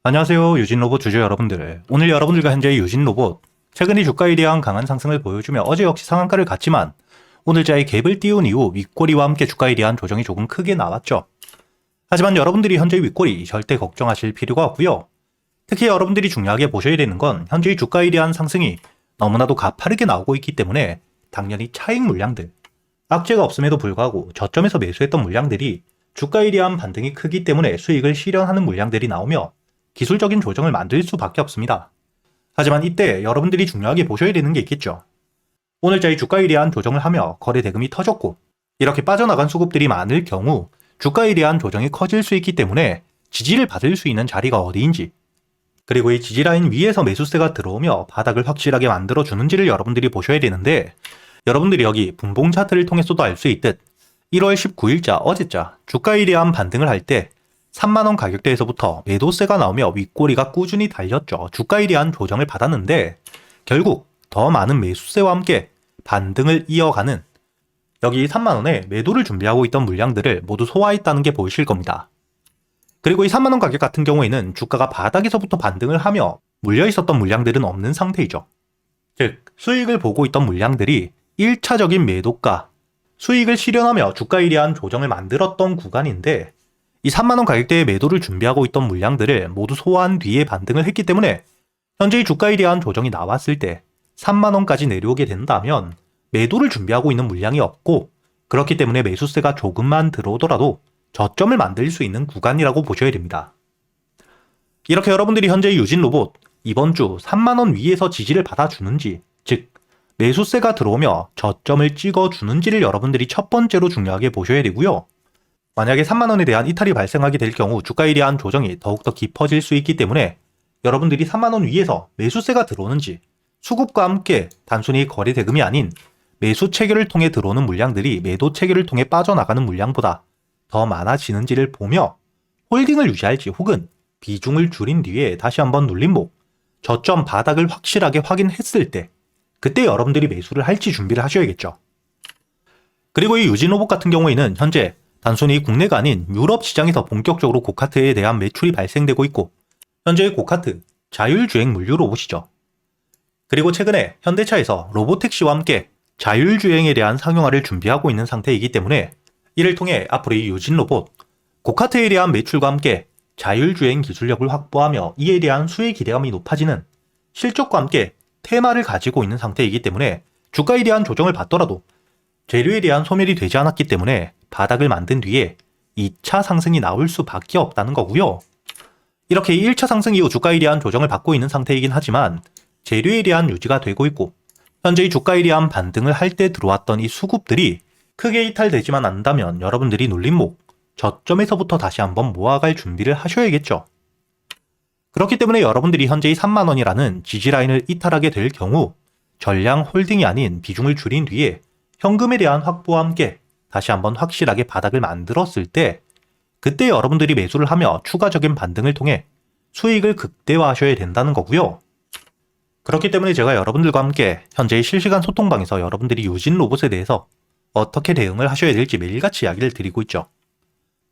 안녕하세요. 유진로봇 주주 여러분들. 오늘 여러분들과 현재의 유진로봇, 최근의 주가에 대한 강한 상승을 보여주며 어제 역시 상한가를 갔지만 오늘자의 갭을 띄운 이후 윗꼬리와 함께 주가에 대한 조정이 조금 크게 나왔죠. 하지만 여러분들이 현재의 윗꼬리 절대 걱정하실 필요가 없고요. 특히 여러분들이 중요하게 보셔야 되는 건 현재의 주가에 대한 상승이 너무나도 가파르게 나오고 있기 때문에 당연히 차익 물량들, 악재가 없음에도 불구하고 저점에서 매수했던 물량들이 주가에 대한 반등이 크기 때문에 수익을 실현하는 물량들이 나오며 기술적인 조정을 만들 수밖에 없습니다. 하지만 이때 여러분들이 중요하게 보셔야 되는 게 있겠죠. 오늘자의 주가에 대한 조정을 하며 거래 대금이 터졌고 이렇게 빠져나간 수급들이 많을 경우 주가에 대한 조정이 커질 수 있기 때문에 지지를 받을 수 있는 자리가 어디인지, 그리고 이 지지라인 위에서 매수세가 들어오며 바닥을 확실하게 만들어 주는지를 여러분들이 보셔야 되는데, 여러분들이 여기 분봉 차트를 통해서도 알 수 있듯 1월 19일자 어제자 주가에 대한 반등을 할 때 3만원 가격대에서부터 매도세가 나오며 윗꼬리가 꾸준히 달렸죠. 주가에 대한 조정을 받았는데 결국 더 많은 매수세와 함께 반등을 이어가는, 여기 3만원에 매도를 준비하고 있던 물량들을 모두 소화했다는 게 보이실 겁니다. 그리고 이 3만원 가격 같은 경우에는 주가가 바닥에서부터 반등을 하며 물려 있었던 물량들은 없는 상태이죠. 즉 수익을 보고 있던 물량들이 1차적인 매도가, 수익을 실현하며 주가에 대한 조정을 만들었던 구간인데, 이 3만원 가격대의 매도를 준비하고 있던 물량들을 모두 소화한 뒤에 반등을 했기 때문에 현재의 주가에 대한 조정이 나왔을 때 3만원까지 내려오게 된다면 매도를 준비하고 있는 물량이 없고, 그렇기 때문에 매수세가 조금만 들어오더라도 저점을 만들 수 있는 구간이라고 보셔야 됩니다. 이렇게 여러분들이 현재 유진로봇 이번 주 3만원 위에서 지지를 받아주는지, 즉 매수세가 들어오며 저점을 찍어주는지를 여러분들이 첫 번째로 중요하게 보셔야 되고요. 만약에 3만원에 대한 이탈이 발생하게 될 경우 주가에 대한 조정이 더욱더 깊어질 수 있기 때문에 여러분들이 3만원 위에서 매수세가 들어오는지, 수급과 함께 단순히 거래 대금이 아닌 매수 체결을 통해 들어오는 물량들이 매도 체결을 통해 빠져나가는 물량보다 더 많아지는지를 보며 홀딩을 유지할지 혹은 비중을 줄인 뒤에 다시 한번 눌림목, 저점 바닥을 확실하게 확인했을 때 그때 여러분들이 매수를 할지 준비를 하셔야겠죠. 그리고 이 유진로봇 같은 경우에는 현재 단순히 국내가 아닌 유럽 시장에서 본격적으로 고카트에 대한 매출이 발생되고 있고, 현재의 고카트 자율주행 물류 로봇이죠. 그리고 최근에 현대차에서 로보택시와 함께 자율주행에 대한 상용화를 준비하고 있는 상태이기 때문에 이를 통해 앞으로 이 유진로봇 고카트에 대한 매출과 함께 자율주행 기술력을 확보하며 이에 대한 수혜 기대감이 높아지는 실적과 함께 테마를 가지고 있는 상태이기 때문에 주가에 대한 조정을 받더라도 재료에 대한 소멸이 되지 않았기 때문에 바닥을 만든 뒤에 2차 상승이 나올 수밖에 없다는 거고요. 이렇게 1차 상승 이후 주가에 대한 조정을 받고 있는 상태이긴 하지만 재료에 대한 유지가 되고 있고, 현재의 주가에 대한 반등을 할 때 들어왔던 이 수급들이 크게 이탈되지만 않는다면 여러분들이 눌림목, 저점에서부터 다시 한번 모아갈 준비를 하셔야겠죠. 그렇기 때문에 여러분들이 현재의 3만원이라는 지지라인을 이탈하게 될 경우 전량 홀딩이 아닌 비중을 줄인 뒤에 현금에 대한 확보와 함께 다시 한번 확실하게 바닥을 만들었을 때 그때 여러분들이 매수를 하며 추가적인 반등을 통해 수익을 극대화하셔야 된다는 거고요. 그렇기 때문에 제가 여러분들과 함께 현재의 실시간 소통방에서 여러분들이 유진로봇에 대해서 어떻게 대응을 하셔야 될지 매일같이 이야기를 드리고 있죠.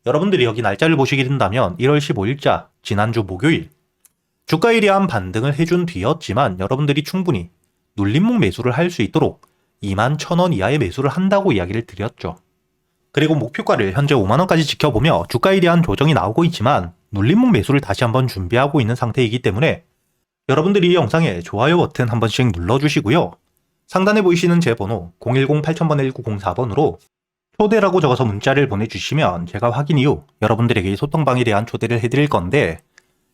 여러분들이 여기 날짜를 보시게 된다면 1월 15일자 지난주 목요일 주가에 대한 반등을 해준 뒤였지만 여러분들이 충분히 눌림목 매수를 할 수 있도록 21,000원 이하의 매수를 한다고 이야기를 드렸죠. 그리고 목표가를 현재 5만원까지 지켜보며 주가에 대한 조정이 나오고 있지만 눌림목 매수를 다시 한번 준비하고 있는 상태이기 때문에 여러분들이 이 영상에 좋아요 버튼 한 번씩 눌러주시고요. 상단에 보이시는 제 번호 010-8000-1904번으로 초대라고 적어서 문자를 보내주시면 제가 확인 이후 여러분들에게 소통방에 대한 초대를 해드릴 건데,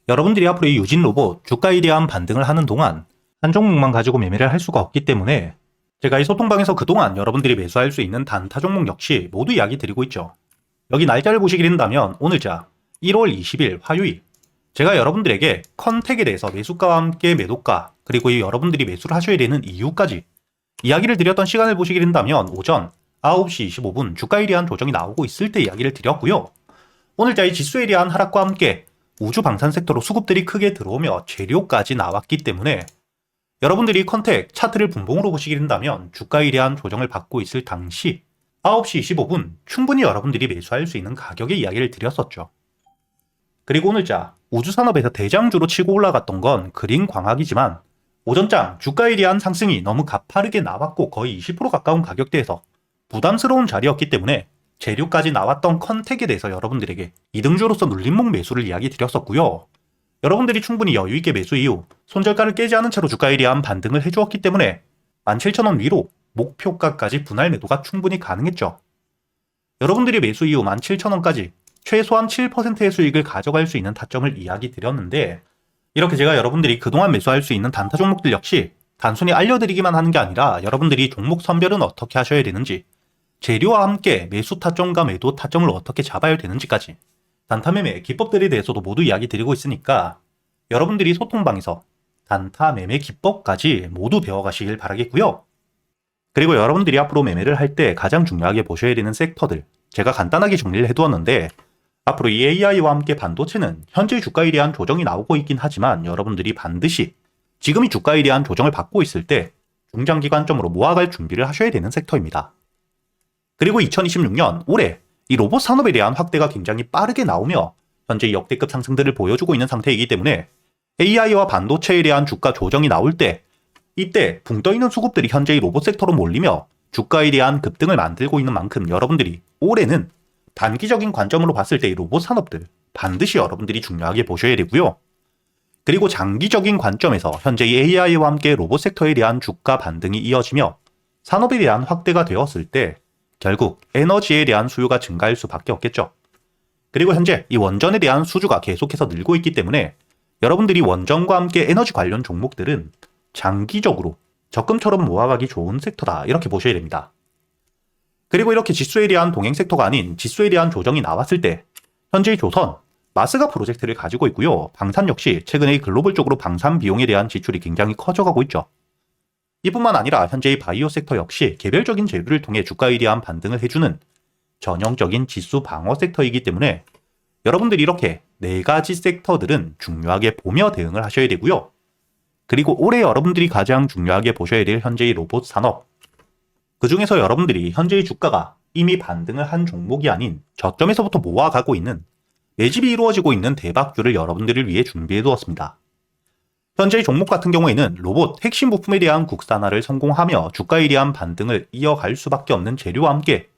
여러분들이 앞으로 이 유진로봇 주가에 대한 반등을 하는 동안 한 종목만 가지고 매매를 할 수가 없기 때문에 제가 이 소통방에서 그동안 여러분들이 매수할 수 있는 단타 종목 역시 모두 이야기 드리고 있죠. 여기 날짜를 보시게 된다면 오늘자 1월 20일 화요일 제가 여러분들에게 컨택에 대해서 매수가와 함께 매도가, 그리고 이 여러분들이 매수를 하셔야 되는 이유까지 이야기를 드렸던 시간을 보시게 된다면 오전 9시 25분 주가에 대한 조정이 나오고 있을 때 이야기를 드렸고요. 오늘자의 지수에 대한 하락과 함께 우주 방산 섹터로 수급들이 크게 들어오며 재료까지 나왔기 때문에 여러분들이 컨택 차트를 분봉으로 보시게 된다면 주가에 대한 조정을 받고 있을 당시 9시 25분 충분히 여러분들이 매수할 수 있는 가격의 이야기를 드렸었죠. 그리고 오늘자 우주산업에서 대장주로 치고 올라갔던 건 그린광학이지만 오전장 주가에 대한 상승이 너무 가파르게 나왔고 거의 20% 가까운 가격대에서 부담스러운 자리였기 때문에 재료까지 나왔던 컨택에 대해서 여러분들에게 이등주로서 눌림목 매수를 이야기 드렸었고요. 여러분들이 충분히 여유있게 매수 이후 손절가를 깨지 않은 채로 주가에 대한 반등을 해주었기 때문에 17,000원 위로 목표가까지 분할 매도가 충분히 가능했죠. 여러분들이 매수 이후 17,000원까지 최소한 7%의 수익을 가져갈 수 있는 타점을 이야기 드렸는데 이렇게 제가 여러분들이 그동안 매수할 수 있는 단타 종목들 역시 단순히 알려드리기만 하는 게 아니라 여러분들이 종목 선별은 어떻게 하셔야 되는지 재료와 함께 매수 타점과 매도 타점을 어떻게 잡아야 되는지까지 단타 매매 기법들에 대해서도 모두 이야기 드리고 있으니까 여러분들이 소통방에서 단타 매매 기법까지 모두 배워가시길 바라겠고요. 그리고 여러분들이 앞으로 매매를 할 때 가장 중요하게 보셔야 되는 섹터들 제가 간단하게 정리를 해두었는데 앞으로 이 AI와 함께 반도체는 현재 주가에 대한 조정이 나오고 있긴 하지만 여러분들이 반드시 지금이 주가에 대한 조정을 받고 있을 때 중장기관점으로 모아갈 준비를 하셔야 되는 섹터입니다. 그리고 2026년 올해 이 로봇 산업에 대한 확대가 굉장히 빠르게 나오며 현재 역대급 상승들을 보여주고 있는 상태이기 때문에 AI와 반도체에 대한 주가 조정이 나올 때 이때 붕 떠있는 수급들이 현재 이 로봇 섹터로 몰리며 주가에 대한 급등을 만들고 있는 만큼 여러분들이 올해는 단기적인 관점으로 봤을 때 이 로봇 산업들 반드시 여러분들이 중요하게 보셔야 되고요. 그리고 장기적인 관점에서 현재 이 AI와 함께 로봇 섹터에 대한 주가 반등이 이어지며 산업에 대한 확대가 되었을 때 결국 에너지에 대한 수요가 증가할 수밖에 없겠죠. 그리고 현재 이 원전에 대한 수주가 계속해서 늘고 있기 때문에 여러분들이 원전과 함께 에너지 관련 종목들은 장기적으로 적금처럼 모아가기 좋은 섹터다 이렇게 보셔야 됩니다. 그리고 이렇게 지수에 대한 동행 섹터가 아닌 지수에 대한 조정이 나왔을 때 현재의 조선, 마스가 프로젝트를 가지고 있고요. 방산 역시 최근에 글로벌 쪽으로 방산 비용에 대한 지출이 굉장히 커져가고 있죠. 이뿐만 아니라 현재의 바이오 섹터 역시 개별적인 재료를 통해 주가에 대한 반등을 해주는 전형적인 지수 방어 섹터이기 때문에 여러분들이 이렇게 4가지 섹터들은 중요하게 보며 대응을 하셔야 되고요. 그리고 올해 여러분들이 가장 중요하게 보셔야 될 현재의 로봇 산업 그 중에서 여러분들이 현재의 주가가 이미 반등을 한 종목이 아닌 저점에서부터 모아가고 있는 매집이 이루어지고 있는 대박주를 여러분들을 위해 준비해 두었습니다. 현재의 종목 같은 경우에는 로봇 핵심 부품에 대한 국산화를 성공하며 주가에 대한 반등을 이어갈 수밖에 없는 재료와 함께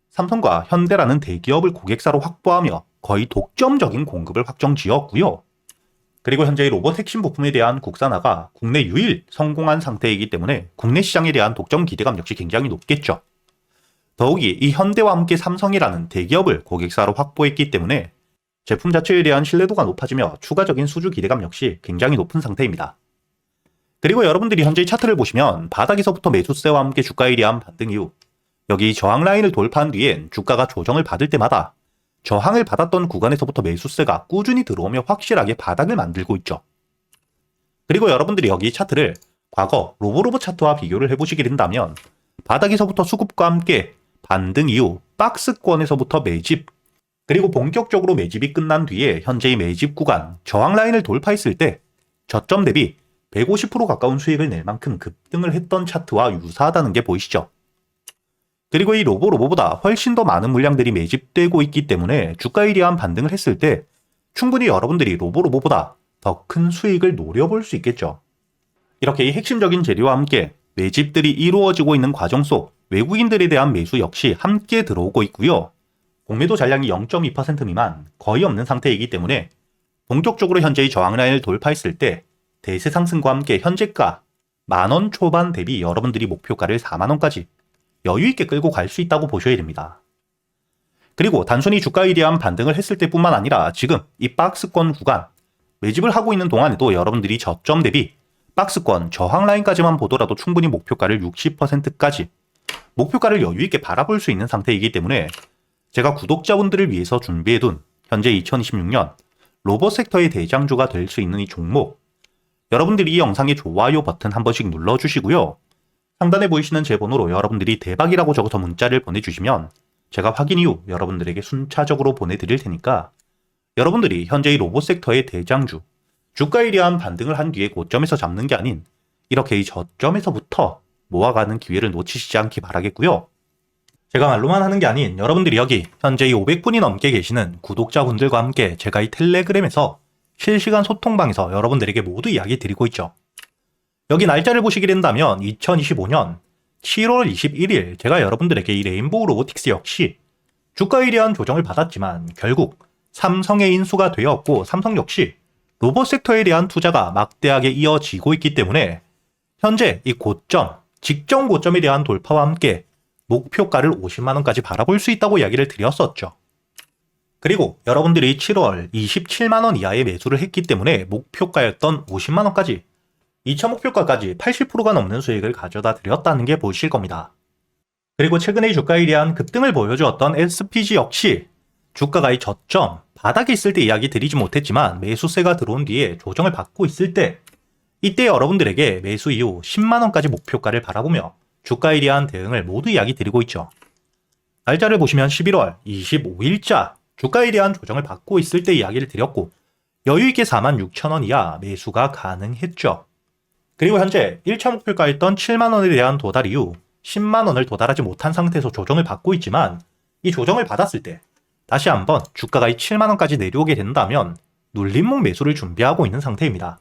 삼성과 현대라는 대기업을 고객사로 확보하며 거의 독점적인 공급을 확정 지었고요. 그리고 현재의 로봇 핵심 부품에 대한 국산화가 국내 유일 성공한 상태이기 때문에 국내 시장에 대한 독점 기대감 역시 굉장히 높겠죠. 더욱이 이 현대와 함께 삼성이라는 대기업을 고객사로 확보했기 때문에 제품 자체에 대한 신뢰도가 높아지며 추가적인 수주 기대감 역시 굉장히 높은 상태입니다. 그리고 여러분들이 현재의 차트를 보시면 바닥에서부터 매수세와 함께 주가에 대한 반등 이후 여기 저항 라인을 돌파한 뒤엔 주가가 조정을 받을 때마다 저항을 받았던 구간에서부터 매수세가 꾸준히 들어오며 확실하게 바닥을 만들고 있죠. 그리고 여러분들이 여기 차트를 과거 로보로보 차트와 비교를 해보시게 된다면 바닥에서부터 수급과 함께 반등 이후 박스권에서부터 매집 그리고 본격적으로 매집이 끝난 뒤에 현재의 매집 구간 저항 라인을 돌파했을 때 저점 대비 150% 가까운 수익을 낼 만큼 급등을 했던 차트와 유사하다는 게 보이시죠? 그리고 이 로보보다 훨씬 더 많은 물량들이 매집되고 있기 때문에 주가에 대한 반등을 했을 때 충분히 여러분들이 로보보다 더 큰 수익을 노려볼 수 있겠죠. 이렇게 이 핵심적인 재료와 함께 매집들이 이루어지고 있는 과정 속 외국인들에 대한 매수 역시 함께 들어오고 있고요. 공매도 잔량이 0.2% 미만 거의 없는 상태이기 때문에 본격적으로 현재의 저항 라인을 돌파했을 때 대세 상승과 함께 현재가 만원 초반 대비 여러분들이 목표가를 4만원까지 여유있게 끌고 갈 수 있다고 보셔야 됩니다. 그리고 단순히 주가에 대한 반등을 했을 때뿐만 아니라 지금 이 박스권 구간 매집을 하고 있는 동안에도 여러분들이 저점 대비 박스권 저항 라인까지만 보더라도 충분히 목표가를 60%까지 목표가를 여유있게 바라볼 수 있는 상태이기 때문에 제가 구독자분들을 위해서 준비해둔 현재 2026년 로봇 섹터의 대장주가 될 수 있는 이 종목 여러분들이 이 영상의 좋아요 버튼 한 번씩 눌러주시고요. 상단에 보이시는 제 번호로 여러분들이 대박이라고 적어서 문자를 보내주시면 제가 확인 이후 여러분들에게 순차적으로 보내드릴 테니까 여러분들이 현재의 로봇 섹터의 대장주 주가에 대한 반등을 한 뒤에 고점에서 잡는 게 아닌 이렇게 이 저점에서부터 모아가는 기회를 놓치시지 않기 바라겠고요. 제가 말로만 하는 게 아닌 여러분들이 여기 현재 이 500분이 넘게 계시는 구독자분들과 함께 제가 이 텔레그램에서 실시간 소통방에서 여러분들에게 모두 이야기 드리고 있죠. 여기 날짜를 보시게 된다면 2025년 7월 21일 제가 여러분들에게 이 레인보우 로보틱스 역시 주가에 대한 조정을 받았지만 결국 삼성의 인수가 되었고 삼성 역시 로봇 섹터에 대한 투자가 막대하게 이어지고 있기 때문에 현재 이 고점, 직전 고점에 대한 돌파와 함께 목표가를 50만원까지 바라볼 수 있다고 이야기를 드렸었죠. 그리고 여러분들이 7월 27만원 이하의 매수를 했기 때문에 목표가였던 50만원까지 2차 목표가까지 80%가 넘는 수익을 가져다 드렸다는 게 보이실 겁니다. 그리고 최근에 주가에 대한 급등을 보여주었던 SPG 역시 주가가 이 저점, 바닥에 있을 때 이야기 드리지 못했지만 매수세가 들어온 뒤에 조정을 받고 있을 때 이때 여러분들에게 매수 이후 10만원까지 목표가를 바라보며 주가에 대한 대응을 모두 이야기 드리고 있죠. 날짜를 보시면 11월 25일자 주가에 대한 조정을 받고 있을 때 이야기를 드렸고 여유있게 46,000원 이하 매수가 가능했죠. 그리고 현재 1차 목표가였던 7만원에 대한 도달 이후 10만원을 도달하지 못한 상태에서 조정을 받고 있지만 이 조정을 받았을 때 다시 한번 주가가 이 7만원까지 내려오게 된다면 눌림목 매수를 준비하고 있는 상태입니다.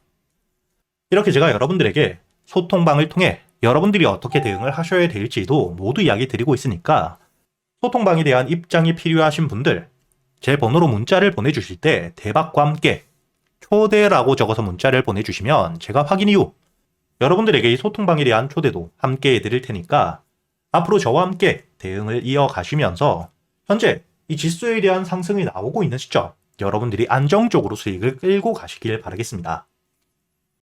이렇게 제가 여러분들에게 소통방을 통해 여러분들이 어떻게 대응을 하셔야 될지도 모두 이야기 드리고 있으니까 소통방에 대한 입장이 필요하신 분들 제 번호로 문자를 보내주실 때 대박과 함께 초대라고 적어서 문자를 보내주시면 제가 확인 이후 여러분들에게 이 소통방에 대한 초대도 함께 해드릴 테니까 앞으로 저와 함께 대응을 이어가시면서 현재 이 지수에 대한 상승이 나오고 있는 시점 여러분들이 안정적으로 수익을 끌고 가시길 바라겠습니다.